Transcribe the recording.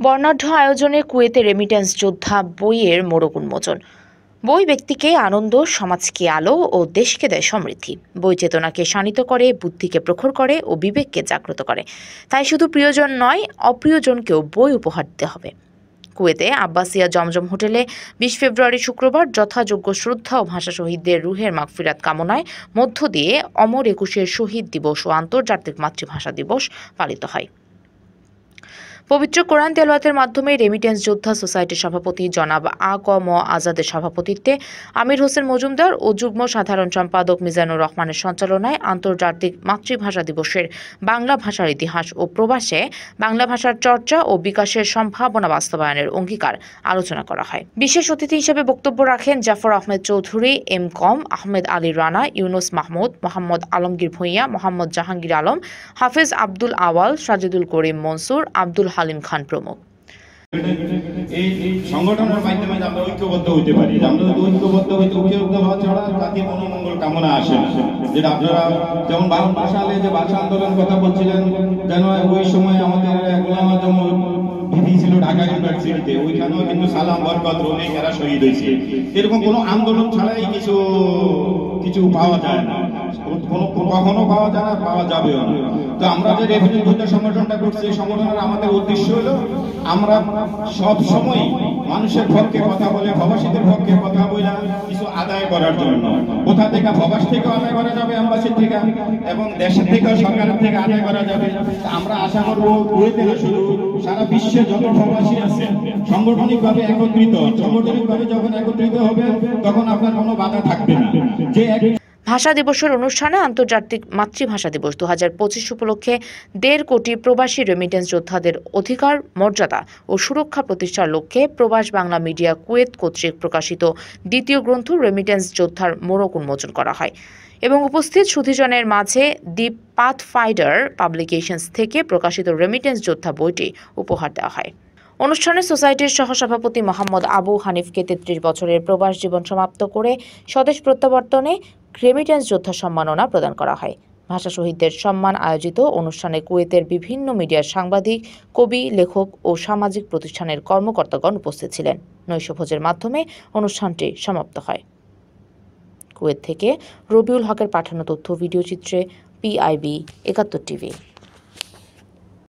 বর্ণাঢ্য আয়োজনে কুয়েতে রেমিট্যান্স যোদ্ধা বইয়ের মোড়ক উন্মোচন। বই ব্যক্তিকে আনন্দ, সমাজকে আলো ও দেশকে দেয় সমৃদ্ধি। বই চেতনাকে শানিত করে, বুদ্ধিকে প্রখর করে ও বিবেককে জাগ্রত করে। তাই শুধু প্রিয়জন নয়, অপ্রিয়জনকেও বই উপহার দিতে হবে। কুয়েতে আব্বাসিয়া জমজম হোটেলে ২০ ফেব্রুয়ারি শুক্রবার যথাযোগ্য শ্রদ্ধা ও ভাষা শহীদদের রুহের মাগফিরাত কামনায় মধ্য দিয়ে অমর একুশের শহীদ দিবস ও আন্তর্জাতিক মাতৃভাষা দিবস পালিত হয়। পবিত্র কোরআন তেলাওয়াতের মাধ্যমে রেমিট্যান্স যোদ্ধা সোসাইটির সভাপতি জনাব আ.ক.ম আজাদের সভাপতিত্বে আমির হোসেন মজুমদার ও যুগ্ম সাধারণ সম্পাদক মিজানুর রহমানের সঞ্চালনায় আন্তর্জাতিক মাতৃভাষা দিবসের বাংলা ভাষার ইতিহাস ও প্রবাসে বাংলা ভাষার চর্চা ও বিকাশের সম্ভাবনা বাস্তবায়নের অঙ্গীকার আলোচনা করা হয়। বিশেষ অতিথি হিসেবে বক্তব্য রাখেন জাফর আহমেদ চৌধুরী, এম.কম আহমেদ আলী রানা, ইউনুস মাহমুদ, মোহাম্মদ আলমগীর ভূঁইয়া, মোহাম্মদ জাহাঙ্গীর আলম, হাফেজ আব্দুল আওয়াল, সাজিদুল করিম মনসুর, আব্দুল হালিম খান প্রমুখ। এই সংগঠনের মাধ্যমে আমরা ঐক্যবদ্ধ হইতে পারি। আমরা যদি ঐক্যবদ্ধ হওয়া ছাড়া জাতির মনোমঙ্গল কামনা আসে না। যেটা আপনারা যেমন 52 সালে যে ভাষা আন্দোলন কথা বলছিলেন, যেন ওই সময় আমাদের গোলাম আজম দিদি ছিল ঢাকা ইউনিভার্সিটিতে, ওইখানেও কিন্তু সালাম বরকত অনেক এরা শহীদ হয়েছে। এরকম কোনো আন্দোলন ছাড়াই কিছু পাওয়া যায় না, কখনো পাওয়া যায় না, পাওয়া যাবেও না। তো আমরা যে রেভিনিউ যোদ্ধা সংগঠনটা করছি, এই সংগঠনের আমাদের উদ্দেশ্য হলো আমরা সব সময় মানুষের পক্ষে কথা বলে, প্রবাসীদের পক্ষে কথা বলে কিছু আদায় করার জন্য। কোথা থেকে প্রবাস থেকে আদায় করা যাবে, এম্বাসি থেকে এবং দেশের থেকে, সরকারের থেকে আদায় করা যাবে। আমরা আশা করবো কুয়েতে শুধু সারা বিশ্বে যত প্রবাসী আছে সাংগঠনিকভাবে যখন একত্রিত হবে তখন আপনার কোনো বাধা থাকবে না। যে ভাষা দিবসের অনুষ্ঠানে আন্তর্জাতিক মাতৃভাষা দিবস ২০২৫ উপলক্ষে ১.৫ কোটি প্রবাসী রেমিট্যান্স যোদ্ধাদের অধিকার, মর্যাদা ও সুরক্ষা প্রতিষ্ঠার লক্ষ্যে প্রবাস বাংলা মিডিয়া কুয়েত কর্তৃক প্রকাশিত দ্বিতীয় গ্রন্থ রেমিট্যান্স যোদ্ধার মোড়ক উন্মোচন করা হয় এবং উপস্থিত সুধীজনের মাঝে দি পাথফাইন্ডার পাবলিকেশনস থেকে প্রকাশিত রেমিট্যান্স যোদ্ধা বইটি উপহার দেওয়া হয়। অনুষ্ঠানে সোসাইটির সহসভাপতি মোহাম্মদ আবু হানিফকে ৩৩ বছরের প্রবাস জীবন সমাপ্ত করে স্বদেশ প্রত্যাবর্তনে রেমিট্যান্স যোদ্ধা সম্মাননা প্রদান করা হয়। ভাষা শহীদদের সম্মান আয়োজিত অনুষ্ঠানে কুয়েতের বিভিন্ন মিডিয়ার সাংবাদিক, কবি, লেখক ও সামাজিক প্রতিষ্ঠানের কর্মকর্তাগণ উপস্থিত ছিলেন। নৈশভোজের মাধ্যমে অনুষ্ঠানটি সমাপ্ত হয়। কুয়েত থেকে রবিউল হকের পাঠানো তথ্য ভিডিও চিত্রে PIB ৭১ টিভি।